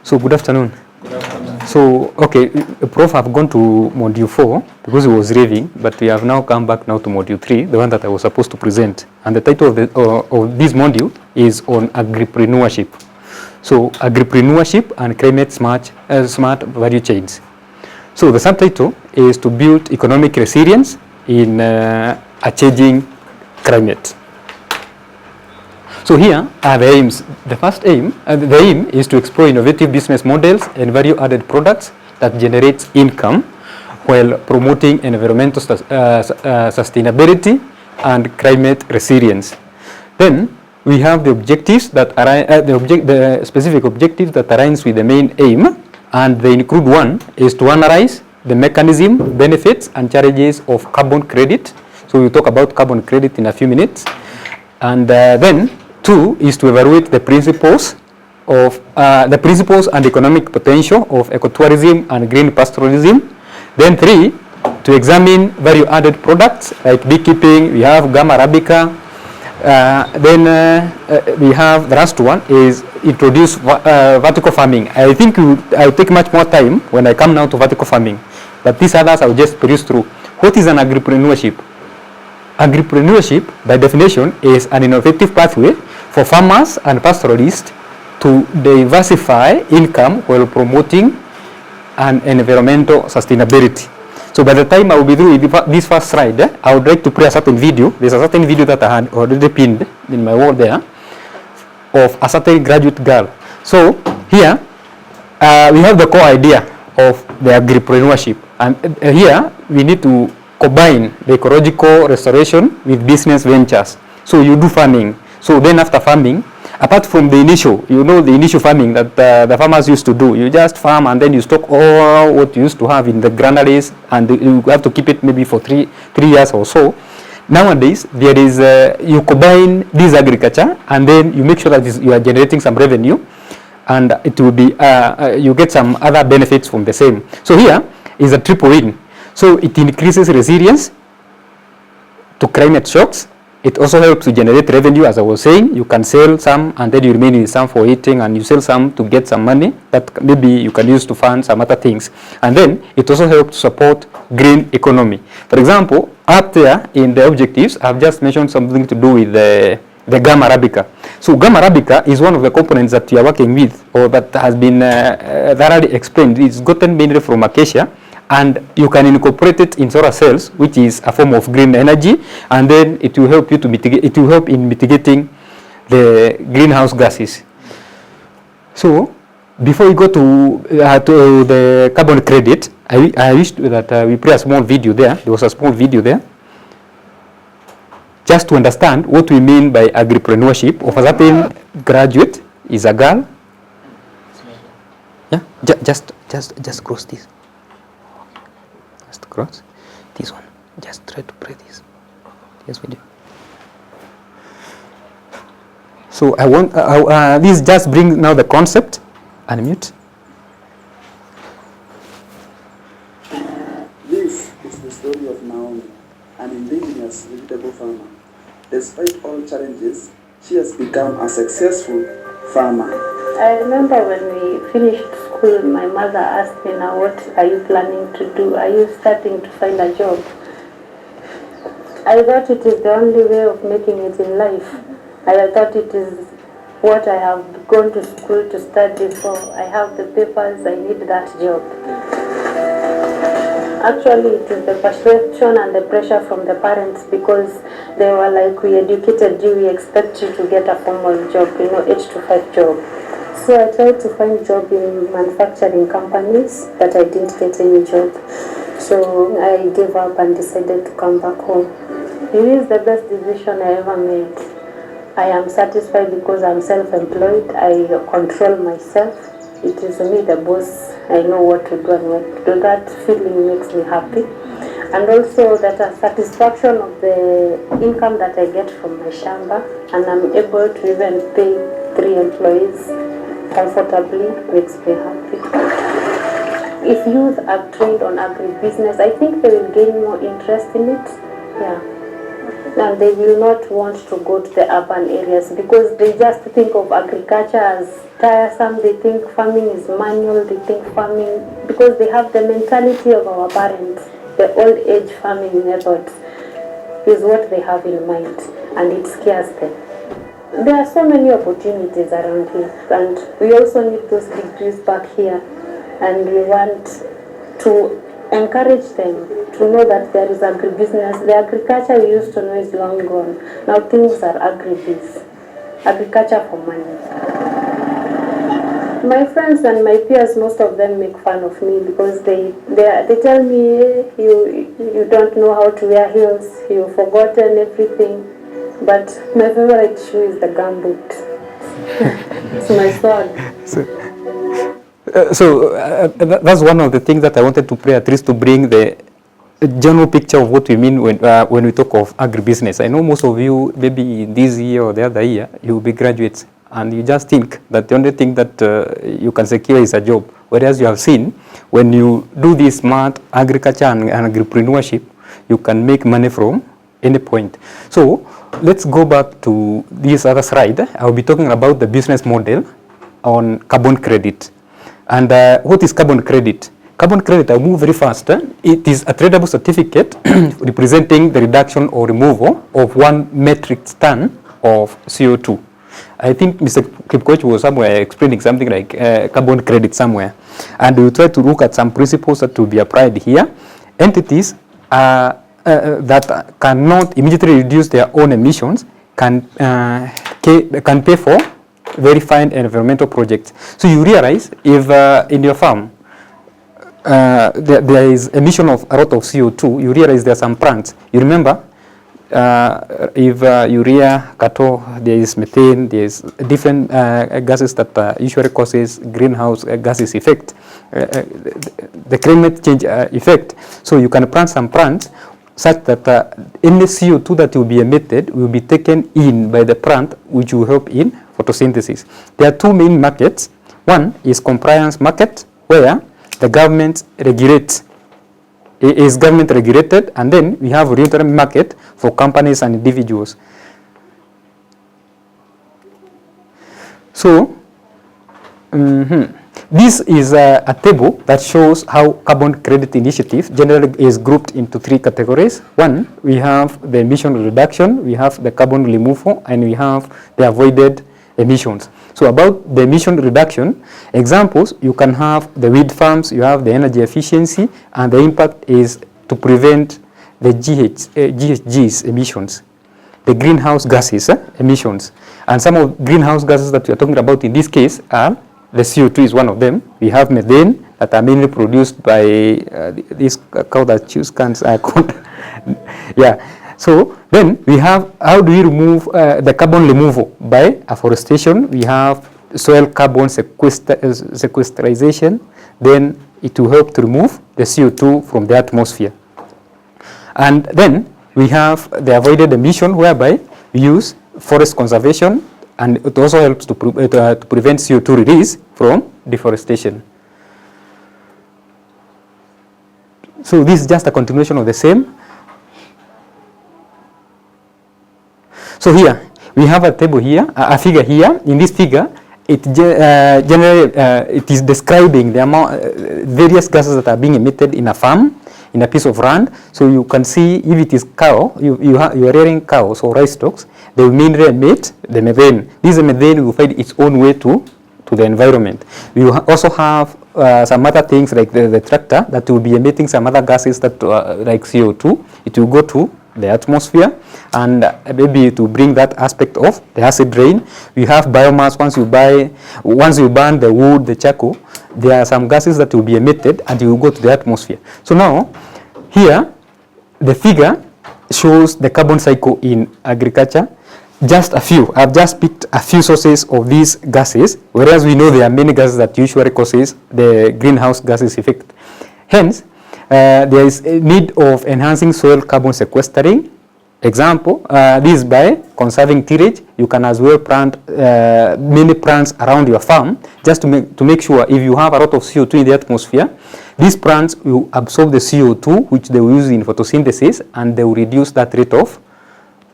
So good afternoon. Good afternoon. So, okay, Prof, I've gone to module 4 because he was raving, but we have now come back now to module 3, the one that I was supposed to present. And the title of this module is on agripreneurship. So, agripreneurship and climate smart value chains. So, the subtitle is to build economic resilience in a changing climate. So here are the aims. The first aim, the aim is to explore innovative business models and value-added products that generate income while promoting environmental sustainability and climate resilience. Then we have the objectives that are the specific objectives that aligns with the main aim, and they include: one is to analyze the mechanism, benefits, and challenges of carbon credit. So we'll talk about carbon credit in a few minutes, and then 2 is to evaluate the principles and economic potential of ecotourism and green pastoralism. Then 3, to examine value-added products like beekeeping. We have Gum Arabica. Then we have the last one is introduce vertical farming. I think I'll take much more time when I come now to vertical farming, but these others I'll just peruse through. What is an agripreneurship? Agripreneurship, by definition, is an innovative pathway for farmers and pastoralists to diversify income while promoting an environmental sustainability. So by the time I will be through this first slide, I would like to play a certain video. There's a certain video that I had already pinned in my wall there of a certain graduate girl. So here we have the core idea of the agripreneurship, and here we need to combine the ecological restoration with business ventures. So you do farming. So then after farming, apart from the initial, the initial farming that the farmers used to do, you just farm and then you stock all what you used to have in the granaries, and you have to keep it maybe for three years or so. Nowadays, there is you combine this agriculture and then you make sure that you are generating some revenue, and it will be you get some other benefits from the same. So here is a triple win. So it increases resilience to climate shocks. It also helps to generate revenue, as I was saying. You can sell some and then you remain with some for eating, and you sell some to get some money that maybe you can use to fund some other things. And then it also helps to support green economy. For example, up there in the objectives, I've just mentioned something to do with the Gum Arabica. So Gum Arabica is one of the components that you are working with, or that has been thoroughly explained. It's gotten mainly from acacia, and you can incorporate it in solar cells, which is a form of green energy, and then it will help you to mitigate. It will help in mitigating the greenhouse gases. So, before we go to the carbon credit, I wish that we play a small video there. There was a small video there, just to understand what we mean by agripreneurship. Of a certain graduate is a girl. Yeah, just cross this. Cross this one. Just try to play this video. So I want this just brings now the concept. Unmute. This is the story of Naomi, an indigenous vegetable farmer. Despite all challenges, she has become a successful farmer. I remember when we finished school, my mother asked me, now what are you planning to do? Are you starting to find a job? I thought it is the only way of making it in life. I thought it is what I have gone to school to study for. I have the papers, I need that job. Actually, it is the perception and the pressure from the parents, because they were like, we educated you, we expect you to get a formal job, 8 to 5 job. So I tried to find job in manufacturing companies, but I didn't get any job. So I gave up and decided to come back home. It is the best decision I ever made. I am satisfied because I'm self-employed. I control myself. It is me, the boss. I know what to do and what to do. That feeling makes me happy. And also that satisfaction of the income that I get from my shamba, and I'm able to even pay 3 employees comfortably, makes me happy. If youth are trained on agribusiness, I think they will gain more interest in it. Yeah. Now they will not want to go to the urban areas because they just think of agriculture as tiresome. They think farming is manual. They think farming, because they have the mentality of our parents, the old age farming methods is what they have in mind, and it scares them. There are so many opportunities around here, and we also need those degrees back here, and we want to encourage them to know that there is agribusiness. The agriculture we used to know is long gone. Now things are agribusiness, agriculture for money. My friends and my peers, most of them make fun of me because they tell me, you don't know how to wear heels, you've forgotten everything. But my favorite shoe is the gumboot. It's my sword. That's one of the things that I wanted to play, at least to bring the general picture of what we mean when we talk of agribusiness. I know most of you, maybe this year or the other year, you will be graduates, and you just think that the only thing that you can secure is a job. Whereas you have seen, when you do this smart agriculture and agripreneurship, you can make money from any point. So let's go back to this other slide. I'll be talking about the business model on carbon credit. And what is carbon credit? Carbon credit, I'll move very fast. It is a tradable certificate representing the reduction or removal of 1 metric ton of CO2. I think Mr. Kipkoch was somewhere explaining something like carbon credit somewhere. And we'll try to look at some principles that will be applied here. Entities that cannot immediately reduce their own emissions can pay for verified environmental projects. So you realize if in your farm there is emission of a lot of CO2, you realize there are some plants. You remember if you rear cattle, there is methane, there is different gases that usually causes greenhouse gases effect, the climate change effect. So you can plant some plants such that any CO2 that will be emitted will be taken in by the plant, which will help in photosynthesis. There are 2 main markets. One is compliance market, where the government regulates, is government regulated, and then we have voluntary market for companies and individuals. So this is a table that shows how carbon credit initiative generally is grouped into 3 categories. One, we have the emission reduction, we have the carbon removal, and we have the avoided emissions. So about the emission reduction, examples, you can have the wind farms, you have the energy efficiency, and the impact is to prevent the GHGs emissions, the greenhouse gases emissions. And some of greenhouse gases that we are talking about in this case are the CO2 is one of them. We have methane that are mainly produced by this cow that chews cans. Yeah. So then we have, how do we remove the carbon removal? By afforestation. We have soil carbon sequestration. Then it will help to remove the CO2 from the atmosphere. And then we have the avoided emission, whereby we use forest conservation, and it also helps to prevent CO2 release from deforestation. So this is just a continuation of the same. So here we have a table here, a figure here. In this figure, it generally it is describing the amount, various gases that are being emitted in a farm, in a piece of land. So you can see if it is cow, you are rearing cows or livestock, they will mainly emit the methane. This methane will find its own way to the environment. We also have some other things like the tractor that will be emitting some other gases that like CO2. It will go to the atmosphere, and maybe to bring that aspect of the acid rain. We have biomass. Once you burn the wood, the charcoal, there are some gases that will be emitted and will go to the atmosphere. So now here the figure shows the carbon cycle in agriculture. Just a few. I've just picked a few sources of these gases, whereas we know there are many gases that usually causes the greenhouse gases effect. Hence, there is a need of enhancing soil carbon sequestering. Example, this by conserving tillage. You can as well plant many plants around your farm, just to make sure if you have a lot of CO2 in the atmosphere, these plants will absorb the CO2 which they will use in photosynthesis, and they will reduce that rate of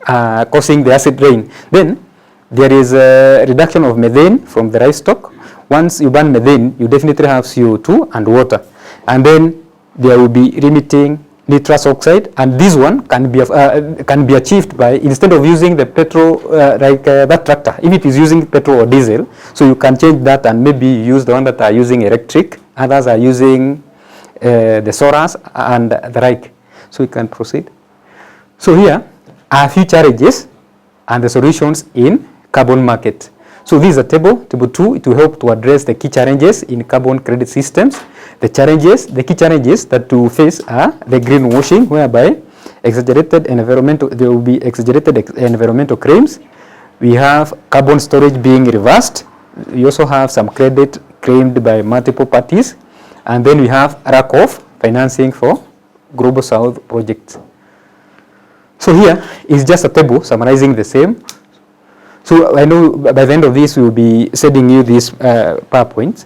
causing the acid rain. Then there is a reduction of methane from the livestock. Once you burn methane, you definitely have CO2 and water. And then there will be limiting nitrous oxide, and this one can be achieved by, instead of using the petrol, that tractor, if it is using petrol or diesel, so you can change that and maybe use the one that are using electric, others are using the solars and the like. So we can proceed. So here are a few challenges and the solutions in carbon market. So this is a table 2. It will help to address the key challenges in carbon credit systems. The key challenges that we face are the greenwashing, whereby there will be exaggerated environmental claims. We have carbon storage being reversed. We also have some credit claimed by multiple parties. And then we have lack of financing for Global South projects. So here is just a table summarizing the same. So I know by the end of this we will be sending you this PowerPoint.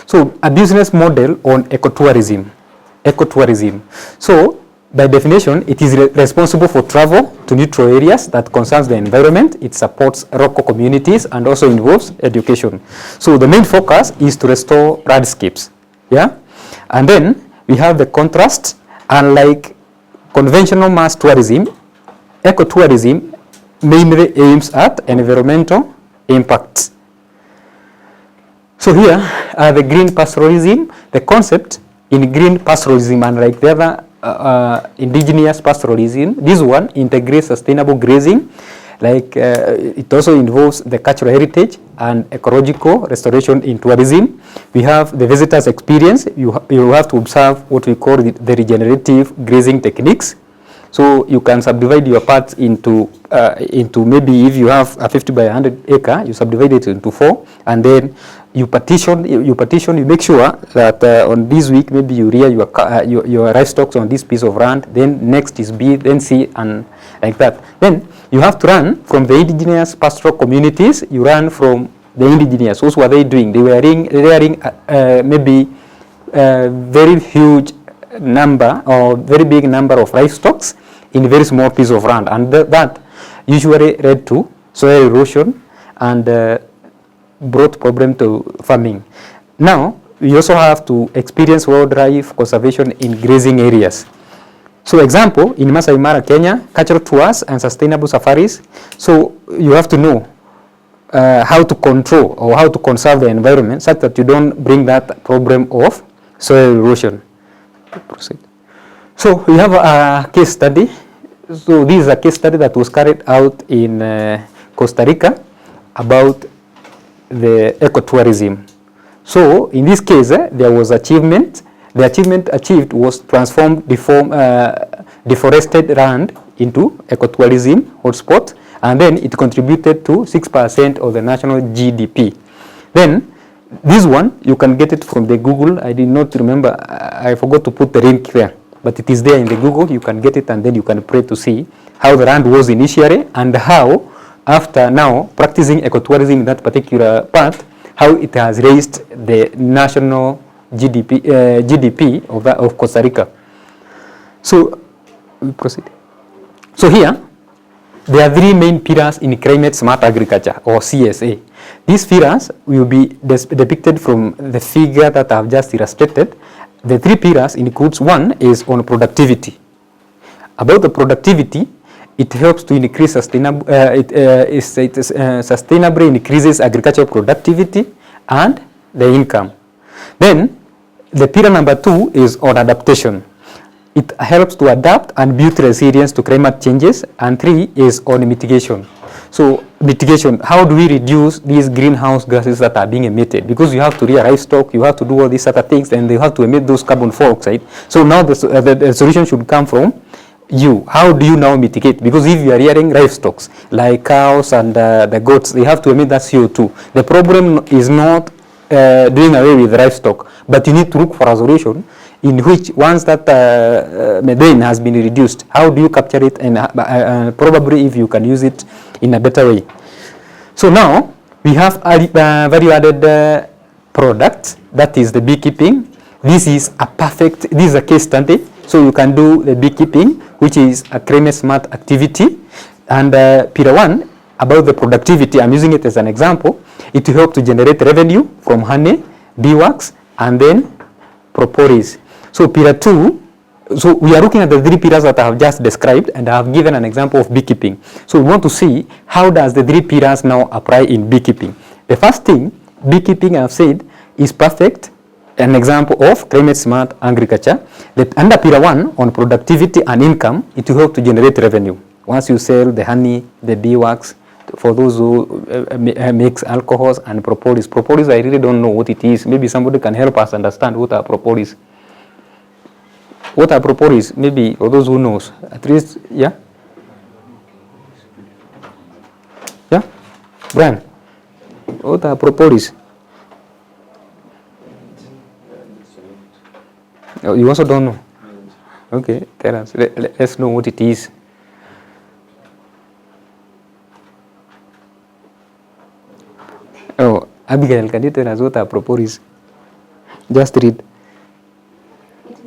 So a business model on ecotourism. So by definition, it is responsible for travel to neutral areas that concerns the environment. It supports local communities and also involves education. So the main focus is to restore landscapes. Yeah, and then we have the contrast. Unlike conventional mass tourism, ecotourism mainly aims at environmental impacts. So here are the green pastoralism. The concept in green pastoralism, unlike the other indigenous pastoralism, this one integrates sustainable grazing. It also involves the cultural heritage and ecological restoration in tourism. We have the visitor's experience. You have to observe what we call the regenerative grazing techniques. So you can subdivide your parts into maybe, if you have a 50 by 100 acre, you subdivide it into 4, and then you partition. You make sure that on this week maybe you rear your livestock on this piece of land. Then next is B, then C, and like that. Then you have to run from the indigenous pastoral communities. You run from the indigenous. What were they doing? They were rearing maybe a very huge number or very big number of livestock in a very small piece of land, and that usually led to soil erosion and brought problem to farming. Now we also have to experience wildlife conservation in grazing areas. So example, in Masai Mara, Kenya, cultural tours and sustainable safaris. So you have to know how to control or how to conserve the environment such that you don't bring that problem of soil erosion. Proceed. So we have a case study. So this is a case study that was carried out in Costa Rica about the ecotourism. So in this case, there was achievement. The achievement achieved was transformed deforested land into ecotourism hotspot, and then it contributed to 6% of the national GDP. Then this one, you can get it from the Google. I did not remember, I forgot to put the link there, but it is there in the Google. You can get it and then you can pray to see how the land was initially and how, after now practicing ecotourism in that particular part, how it has raised the national GDP of Costa Rica. So we proceed. So here, there are 3 main pillars in climate smart agriculture, or CSA. These pillars will be depicted from the figure that I have just illustrated. The 3 pillars includes, 1 is on productivity. About the productivity, it helps to increase sustainably increases agricultural productivity and the income. Then the pillar number 2 is on adaptation. It helps to adapt and build resilience to climate changes. And 3 is on mitigation. So mitigation, how do we reduce these greenhouse gases that are being emitted? Because you have to rear livestock, you have to do all these other things, and you have to emit those carbon dioxide. So now the solution should come from you. How do you now mitigate? Because if you are rearing livestock like cows and the goats, they have to emit that CO2. The problem is not doing away with livestock, but you need to look for a solution in which, once that methane has been reduced, how do you capture it, and probably if you can use it in a better way. So now we have a value-added product, that is the beekeeping. This is a case study So you can do the beekeeping, which is a climate smart activity. And pillar 1, about the productivity, I'm using it as an example. It will help to generate revenue from honey, beeswax, and then propolis. So pillar 2, so we are looking at the 3 pillars that I have just described, and I have given an example of beekeeping. So we want to see how does the 3 pillars now apply in beekeeping. The first thing, beekeeping, I have said, is perfect, an example of climate smart agriculture. Under pillar 1 on productivity and income, it will help to generate revenue. Once you sell the honey, the beeswax, for those who makes alcohols, and propolis. Propolis, I really don't know what it is. Maybe somebody can help us understand what are propolis. What are propolis? Maybe for those who knows. At least, yeah? Yeah? Brian, what are propolis? Oh, you also don't know? Okay, tell us. Let's know what it is. Oh, Abigail, can you tell us what are propolis? Just read. It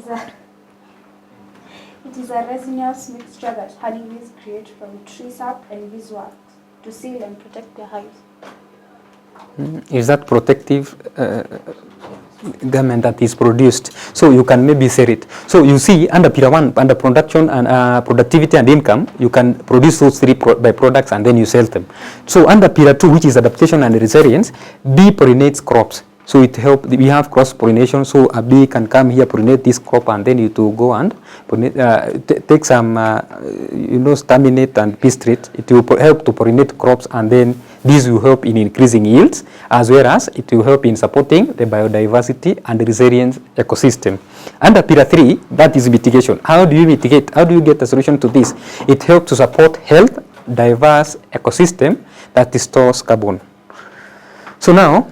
is a resinous mixture that honeybees create from tree sap and beeswax to seal and protect their hives. Is that protective garment that is produced? So you can maybe sell it. So you see, under pillar 1, under production and productivity and income, you can produce those 3 byproducts and then you sell them. So under pillar 2, which is adaptation and resilience, bee pollinates crops. So it helps, we have cross pollination, so a bee can come here, pollinate this crop, and then you to go and take some, staminate and pistrate. It will help to pollinate crops, and then this will help in increasing yields, as well as it will help in supporting the biodiversity and resilience ecosystem. Under pillar 3, that is mitigation. How do you mitigate? How do you get a solution to this? It helps to support health, diverse ecosystem that stores carbon. So now,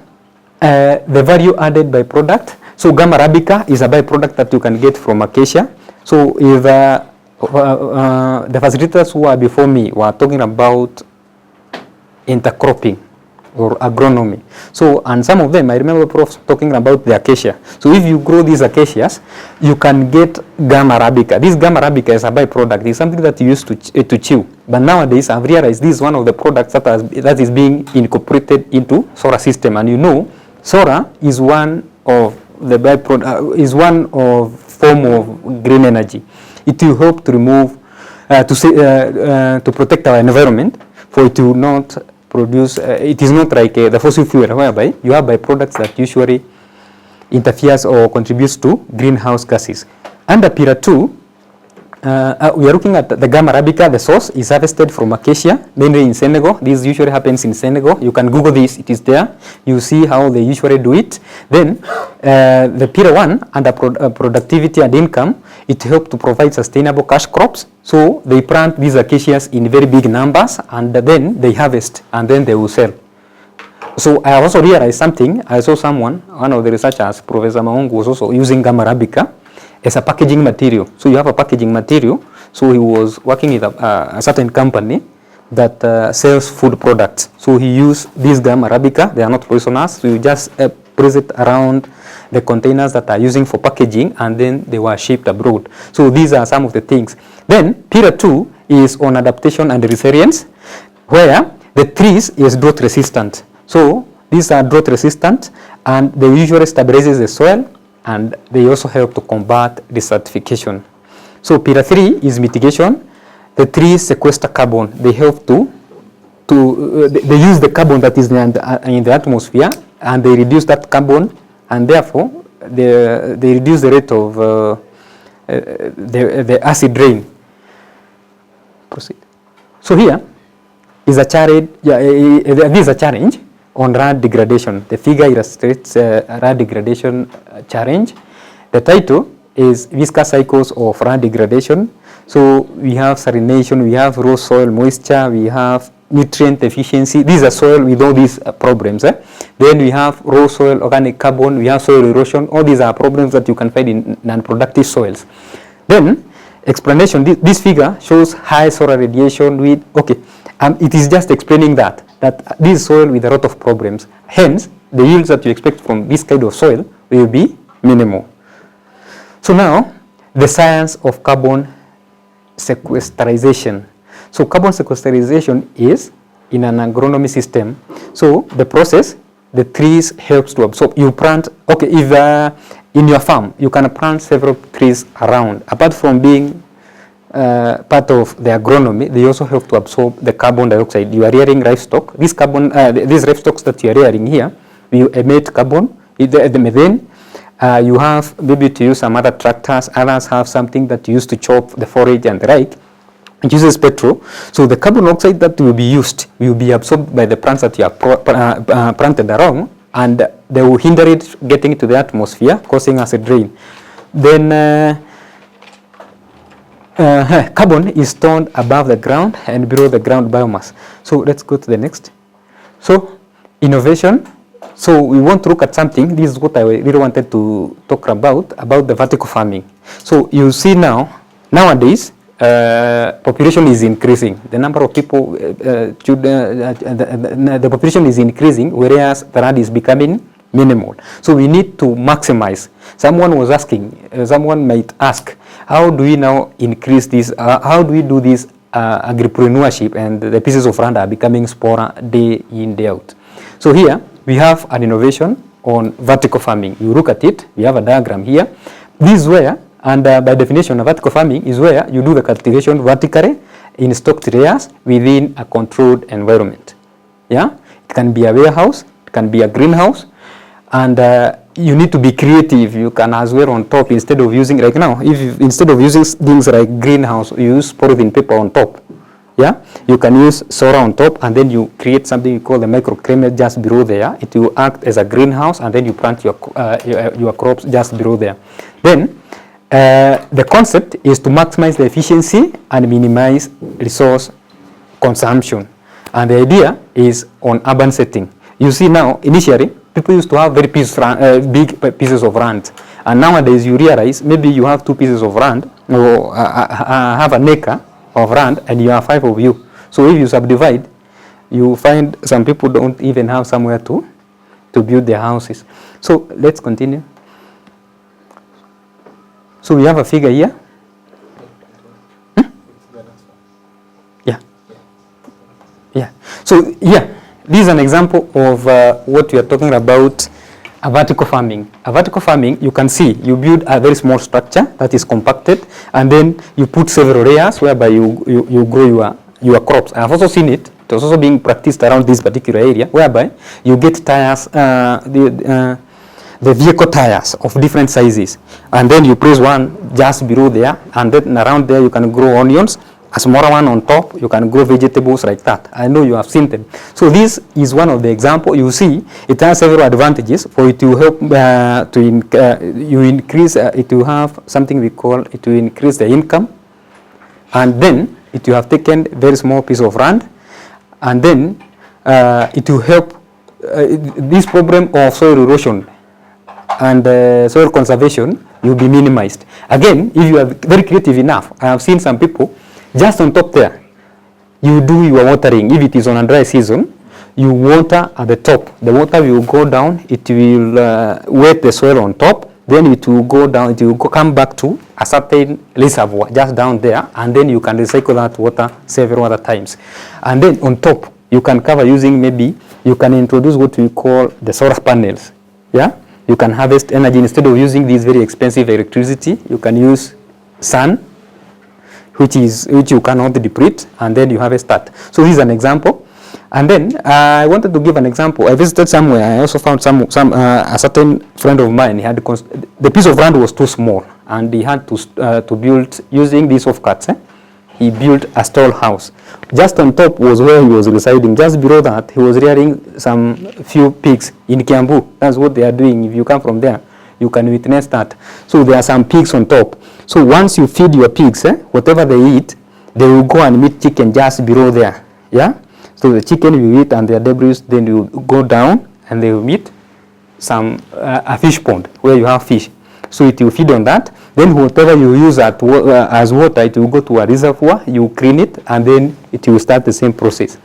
the value added byproduct. So Gamma arabica is a byproduct that you can get from acacia. So if the facilitators who are before me were talking about intercropping or agronomy. So, and some of them, I remember Prof talking about the acacia. So if you grow these acacias, you can get Gamma arabica. This Gamma arabica is a byproduct. It's something that you used to chew. But nowadays, I've realized this is one of the products that is being incorporated into solar system. And you know, solar is one of the byproduct, is one of form of green energy. It will help to remove, to protect our environment, for it to not produce. It is not like the fossil fuel, whereby you have byproducts that usually interferes or contributes to greenhouse gases. Under pillar 2, we are looking at the Gamma arabica. The source is harvested from acacia, mainly in Senegal. This usually happens in Senegal. You can Google this, it is there. You see how they usually do it. Then the pillar 1, under productivity and income, it helps to provide sustainable cash crops. So they plant these acacias in very big numbers, and then they harvest, and then they will sell. So I also realized something. I saw someone, one of the researchers, Professor Maungu, was also using Gamma arabica as a packaging material. So you have a packaging material. So he was working with a certain company that sells food products. So he used this Gamma arabica. They are not poisonous. So you just place it around the containers that are using for packaging, and then they were shipped abroad. So these are some of the things. Then pillar 2 is on adaptation and resilience, where the trees is drought resistant. So these are drought resistant, and they usually stabilizes the soil, and they also help to combat desertification. So pillar 3 is mitigation. The trees sequester carbon. They help they use the carbon that is in the atmosphere, and they reduce that carbon, and therefore they reduce the rate of the acid rain. Proceed. So here is a challenge. This is a challenge on land degradation. The figure illustrates land degradation challenge. The title is viscous cycles of land degradation. So we have salination, we have raw soil moisture, we have nutrient deficiency. These are soil with all these problems. Then we have raw soil, organic carbon, we have soil erosion. All these are problems that you can find in non-productive soils. Then explanation, this figure shows high solar radiation with, it is just explaining that this soil with a lot of problems. Hence, the yields that you expect from this kind of soil will be minimal. So now, the science of carbon sequestration. So carbon sequestration is in an agronomy system. So the process, the trees helps to absorb. You plant, okay, if in your farm, you can plant several trees around. Apart from being part of the agronomy, they also help to absorb the carbon dioxide. You are rearing livestock. These livestock that you are rearing here, you emit carbon, the methane. You have maybe to use some other tractors. Others have something that you use to chop the forage and the like. It uses petrol. So the carbon dioxide that will be used will be absorbed by the plants that you have planted around, and they will hinder it getting to the atmosphere, causing us a drain. Then carbon is stored above the ground and below the ground biomass. So let's go to the next. So innovation. So we want to look at something. This is what I really wanted to talk about the vertical farming. So you see nowadays, population is increasing. The number of people, the population is increasing, whereas the land is becoming minimal. So we need to maximize. Someone was asking, someone might ask, how do we now increase this? How do we do this agripreneurship, and the pieces of land are becoming smaller day in, day out? So here we have an innovation on vertical farming. You look at it, we have a diagram here. This is where, and by definition, vertical farming is where you do the cultivation vertically in stocked layers within a controlled environment. Yeah, it can be a warehouse, it can be a greenhouse, and you need to be creative. You can as well on top, instead of using, like now, instead of using things like greenhouse, you use polythene paper on top. Yeah, you can use solar on top, and then you create something you call the microclimate just below there. It will act as a greenhouse, and then you plant your crops just below there. Then the concept is to maximize the efficiency and minimize resource consumption. And the idea is on urban setting. You see now, initially, people used to have very big pieces of land. And nowadays you realize maybe you have 2 pieces of land, or have an acre of land, and you are 5 of you. So if you subdivide, you find some people don't even have somewhere to build their houses. So let's continue. So we have a figure here. Yeah. Yeah. So yeah, this is an example of what we are talking about, a vertical farming. A vertical farming, you can see, you build a very small structure that is compacted, and then you put several layers whereby you grow your crops. I have also seen it. It was also being practiced around this particular area, whereby you get tires, the vehicle tires of different sizes, and then you place one just below there, and then around there you can grow onions, a smaller one on top, you can grow vegetables like that. I know you have seen them. So this is one of the examples. You see, it has several advantages. For it to help you increase, it will have something we call, it will increase the income, and then it will have taken very small piece of land, and then it will help this problem of soil erosion and soil conservation will be minimized. Again, if you are very creative enough, I have seen some people just on top there, you do your watering. If it is on a dry season, you water at the top. The water will go down, it will wet the soil on top, then it will go down, it will come back to a certain reservoir just down there, and then you can recycle that water several other times. And then on top, you can cover using, maybe you can introduce what we call the solar panels. Yeah, you can harvest energy instead of using this very expensive electricity. You can use sun, which you cannot deplete, and then you harvest that. So this is an example. And then I wanted to give an example. I visited somewhere. I also found a certain friend of mine. He had the piece of land was too small, and he had to build using these offcuts. He built a stall house. Just on top was where he was residing. Just below that, he was rearing some few pigs in Kiambu. That's what they are doing. If you come from there, you can witness that. So there are some pigs on top. So once you feed your pigs, whatever they eat, they will go and meet chicken just below there. Yeah. So the chicken will eat, and their debris then will go down, and they will meet a fish pond where you have fish. So it will feed on that. Then whatever you use as water, it will go to a reservoir, you clean it, and then it will start the same process.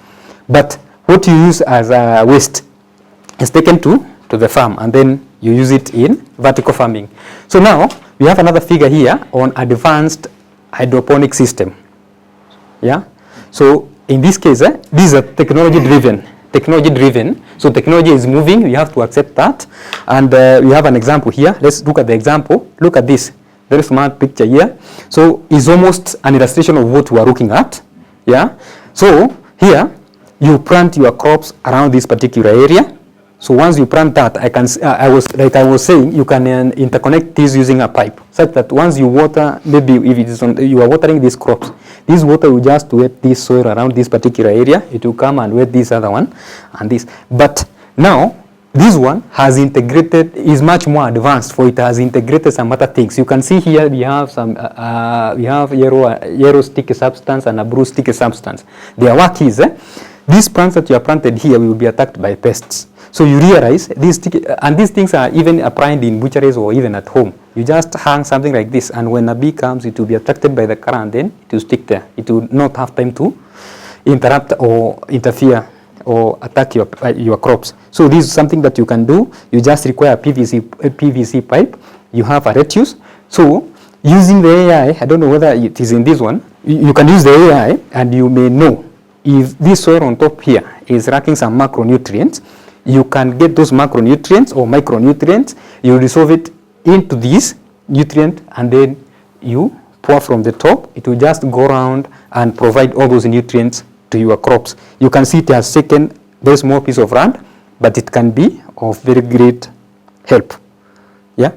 But what you use as a waste is taken to the farm, and then you use it in vertical farming. So now we have another figure here on advanced hydroponic system. Yeah. So in this case, these are technology driven. So technology is moving. We have to accept that. And we have an example here. Let's look at the example. Look at this very smart picture here. So it's almost an illustration of what we are looking at. Yeah. So here you plant your crops around this particular area. So once you plant that, I was saying, you can interconnect this using a pipe, such that once you water, maybe if it is you are watering these crops, this water will just wet this soil around this particular area. It will come and wet this other one and this. But now this one has integrated, is much more advanced, for it has integrated some other things. You can see here we have some we have yellow sticky substance and a blue sticky substance. Their work is these plants that you have planted here will be attacked by pests. So you realize these things are even applied in butcheries or even at home. You just hang something like this, and when a bee comes, it will be attracted by the current, then it will stick there. It will not have time to interrupt or interfere or attack your crops. So this is something that you can do. You just require a PVC pipe. You have a radius. So using the AI, I don't know whether it is in this one, you can use the AI and you may know if this soil on top here is lacking some macronutrients. You can get those macronutrients or micronutrients, you dissolve it into this nutrient, and then you pour from the top. It will just go around and provide all those nutrients to your crops. You can see it has taken a very small piece of land, but it can be of very great help. Yeah.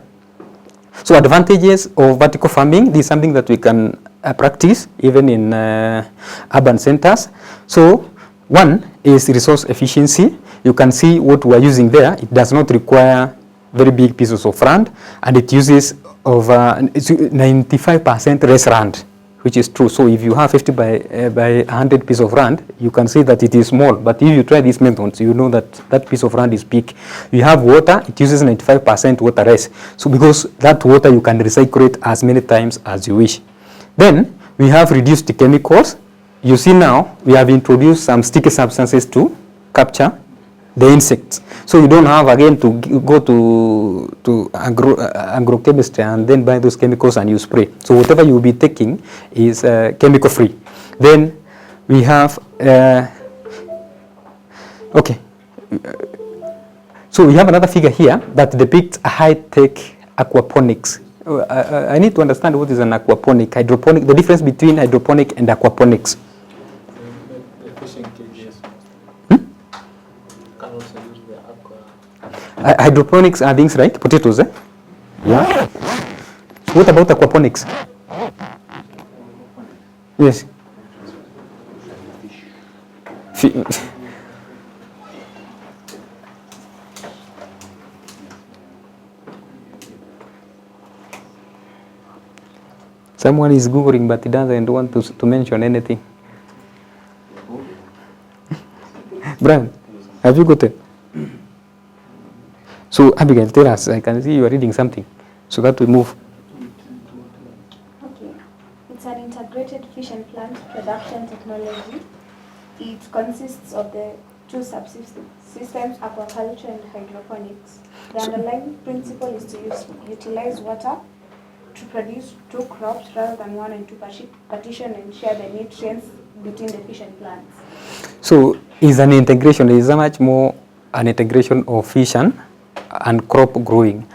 So advantages of vertical farming, this is something that we can practice even in urban centers. So one is resource efficiency. You can see what we are using there. It does not require very big pieces of land, and it uses over 95% less land, which is true. So if you have 50 by 100 piece of land, you can see that it is small. But if you try these methods, you know that that piece of land is big. You have water, it uses 95% water less. So because that water, you can recycle it as many times as you wish. Then we have reduced chemicals. You see now we have introduced some sticky substances to capture the insects. So you don't have again to go to agrochemistry and then buy those chemicals and you spray. So whatever you will be taking is chemical free. Then we have okay. So we have another figure here that depicts a high-tech aquaponics. I need to understand what is an aquaponic, hydroponic, the difference between hydroponic and aquaponics. Hydroponics are things like potatoes, eh? Yeah. So what about aquaponics? Yes. Someone is Googling, but he doesn't want to mention anything. Brian, have you got it? So Abigail, tell us, I can see you are reading something, so that we move. Okay, it's an integrated fish and plant production technology. It consists of the two subsystems, aquaculture and hydroponics. The underlying principle is to utilize water to produce two crops rather than one and two partition and share the nutrients between the fish and plants. So is an integration, is much more an integration of fish and crop growing.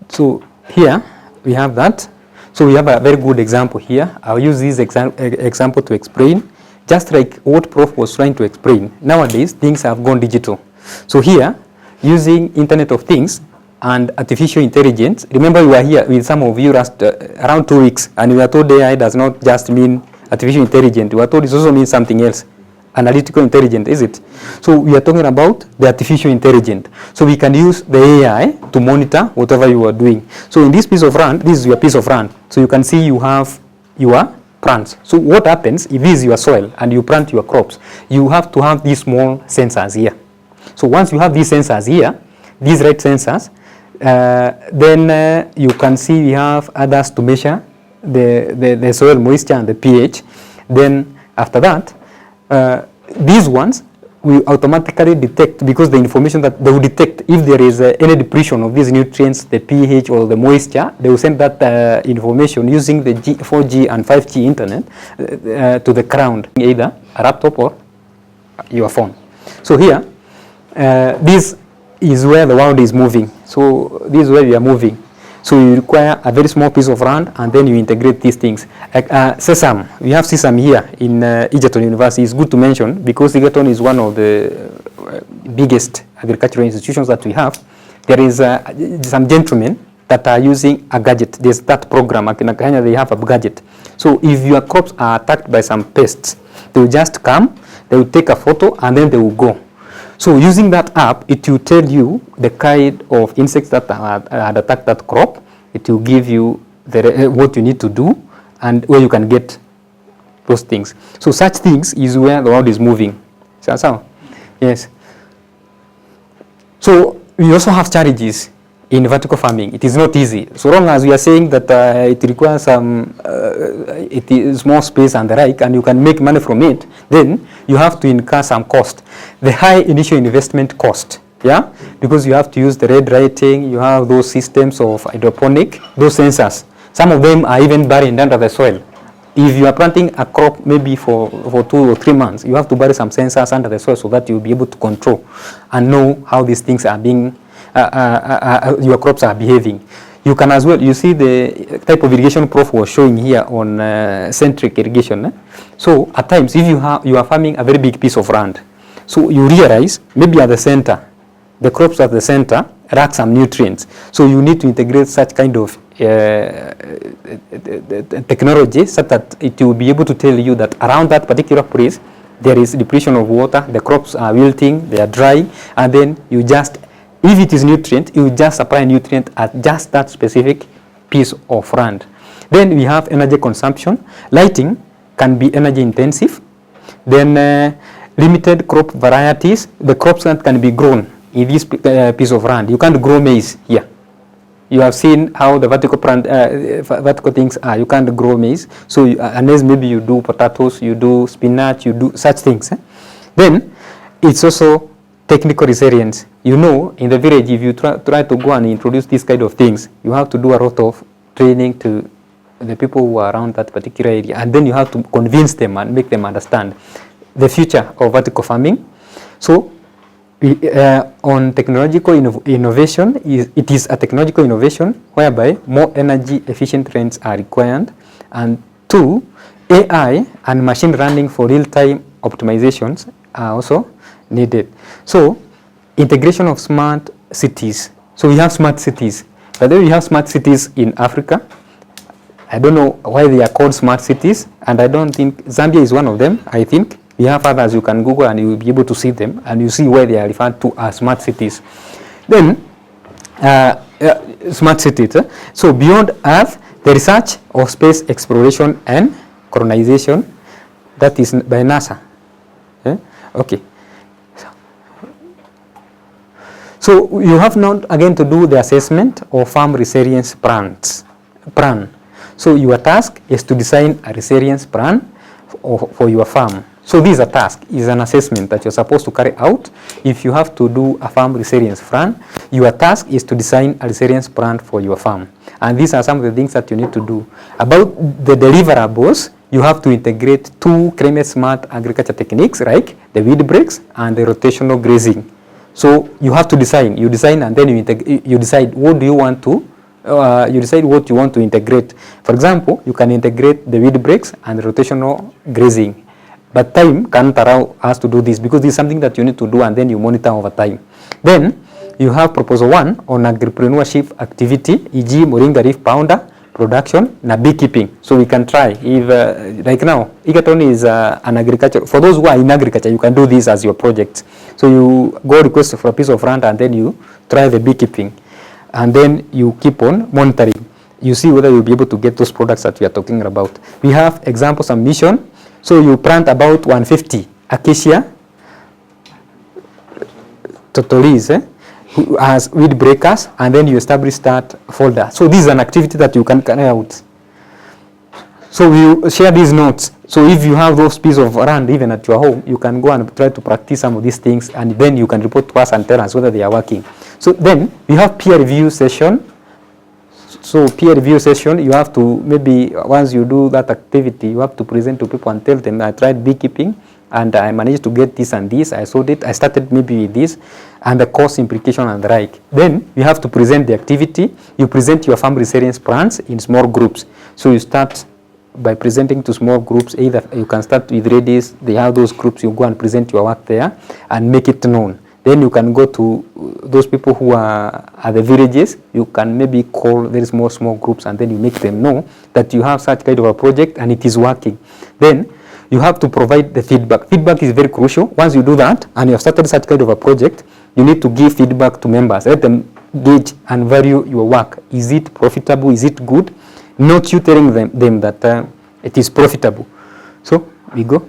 So here we have that. So we have a very good example here. I'll use this example to explain. Just like what Prof was trying to explain, nowadays things have gone digital. So here, using Internet of Things and artificial intelligence, remember we were here with some of you around 2 weeks, and we were told AI does not just mean artificial intelligence. We were told it also means something else. Analytical intelligence, is it? So we are talking about the artificial intelligence. So we can use the AI to monitor whatever you are doing. So in this piece of land, this is your piece of land. So you can see you have your plants. So what happens if this is your soil and you plant your crops? You have to have these small sensors here. So once you have these sensors here, these red sensors, then you can see we have others to measure the soil moisture and the pH. Then after that, these ones we automatically detect, because the information that they will detect if there is any depletion of these nutrients, the pH or the moisture, they will send that information using the 4G and 5G internet to the ground, either a laptop or your phone. So here, this is where the world is moving. So this is where we are moving. So you require a very small piece of land, and then you integrate these things. Sesame, we have Sesame here in Egerton University. It's good to mention because Egerton is one of the biggest agricultural institutions that we have. There is some gentlemen that are using a gadget. There's that program, in Kenya they have a gadget. So if your crops are attacked by some pests, they will just come, they will take a photo, and then they will go. So using that app, it will tell you the kind of insects that had attacked that crop. It will give you what you need to do and where you can get those things. So such things is where the world is moving. So, yes. So we also have challenges in vertical farming. It is not easy. So long as we are saying that it requires some it is more space and the like, and you can make money from it, then you have to incur some cost. The high initial investment cost, yeah, because you have to use the red lighting, you have those systems of hydroponic, those sensors. Some of them are even buried under the soil. If you are planting a crop maybe for 2 or 3 months, you have to bury some sensors under the soil so that you'll be able to control and know how these things are being, your crops are behaving. You can as well, you see the type of irrigation Prof was showing here on centric irrigation. So at times, if you are farming a very big piece of land, so you realize maybe at the center, the crops at the center lack some nutrients. So you need to integrate such kind of technology so that it will be able to tell you that around that particular place, there is depletion of water, the crops are wilting, they are dry, and then you just, if it is nutrient, you just apply nutrient at just that specific piece of land. Then we have energy consumption. Lighting can be energy intensive. Then limited crop varieties. The crops that can be grown in this piece of land. You can't grow maize here. You have seen how the vertical things are. You can't grow maize. So unless maybe you do potatoes, you do spinach, you do such things. Then it's also technical resilience. You know, in the village, if you try to go and introduce these kind of things, you have to do a lot of training to the people who are around that particular area, and then you have to convince them and make them understand the future of vertical farming. So on technological innovation, it is a technological innovation whereby more energy efficient trends are required, and 2, AI and machine learning for real-time optimizations are also needed. So integration of smart cities. So we have smart cities. But then we have smart cities in Africa. I don't know why they are called smart cities, and I don't think Zambia is one of them. I think we have others. You can Google and you will be able to see them, and you see where they are referred to as smart cities. Then smart cities. So beyond Earth, the research of space exploration and colonization, that is by NASA. Okay. So you have now again to do the assessment of farm resilience plan. So your task is to design a resilience plan for your farm. So this is a task, is an assessment that you're supposed to carry out. If you have to do a farm resilience plan, your task is to design a resilience plan for your farm. And these are some of the things that you need to do. About the deliverables, you have to integrate 2 climate smart agriculture techniques, like the weed breaks and the rotational grazing. So you have to design. You design and then you decide what do you want to. You decide what you want to integrate. For example, you can integrate the weed breaks and rotational grazing. But time can't allow us to do this because this is something that you need to do and then you monitor over time. Then you have proposal 1 on agripreneurship activity, e.g. moringa leaf powder production and beekeeping. So we can try. If like now, Egerton is an agriculture. For those who are in agriculture, you can do this as your project. So you go request for a piece of land and then you try the beekeeping. And then you keep on monitoring. You see whether you'll be able to get those products that we are talking about. We have examples and mission. So you plant about 150 acacia totolis as weed breakers, and then you establish that folder. So this is an activity that you can carry out. So you share these notes. So if you have those pieces of land even at your home, you can go and try to practice some of these things, and then you can report to us and tell us whether they are working. So then we have peer review session. So peer review session, you have to, maybe once you do that activity, you have to present to people and tell them, I tried beekeeping and I managed to get this and this, I sold it, I started maybe with this, and the cost implication and the like. Then you have to present the activity. You present your farm resilience plans in small groups. So you start by presenting to small groups. Either you can start with ladies, they have those groups, you go and present your work there and make it known. Then you can go to those people who are at the villages. You can maybe call very small groups, and then you make them know that you have such kind of a project and it is working. Then you have to provide the feedback. Feedback is very crucial. Once you do that and you have started such kind of a project, you need to give feedback to members. Let them gauge and value your work. Is it profitable? Is it good? Not you telling them that it is profitable. So we go.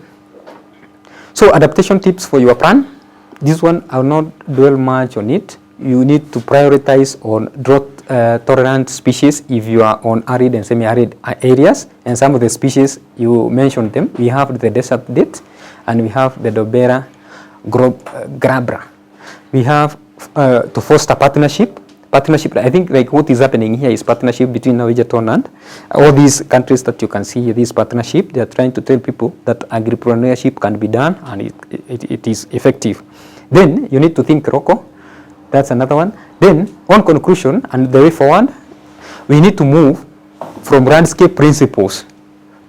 So adaptation tips for your plan. This one I will not dwell much on it. You need to prioritize on drought tolerant species if you are on arid and semi-arid areas, and some of the species you mentioned them. We have the desert date and we have the Dobera grabra. We have to foster partnership. I think like what is happening here is partnership between Norwegian and all these countries that you can see here, this partnership. They are trying to tell people that agripreneurship can be done and it is effective. Then you need to think local. That's another one. Then on conclusion and the way forward, we need to move from landscape principles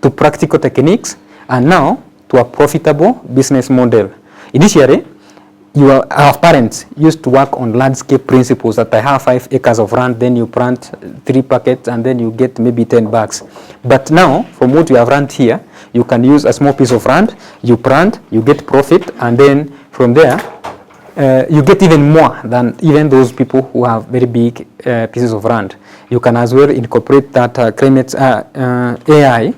to practical techniques and now to a profitable business model. Initially, our parents used to work on landscape principles, that I have 5 acres of land, then you plant 3 packets and then you get maybe 10 bags. But now, from what you have learned here, you can use a small piece of land, you plant, you get profit, and then from there, you get even more than even those people who have very big pieces of land. You can as well incorporate that climate AI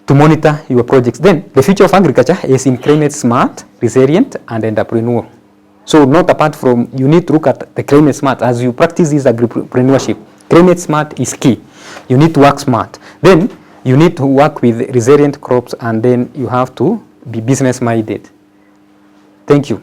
to monitor your projects. Then the future of agriculture is in climate smart, resilient, and entrepreneurial. So not apart from, you need to look at the climate smart as you practice this agripreneurship. Climate smart is key. You need to work smart. Then you need to work with resilient crops, and then you have to be business minded. Thank you.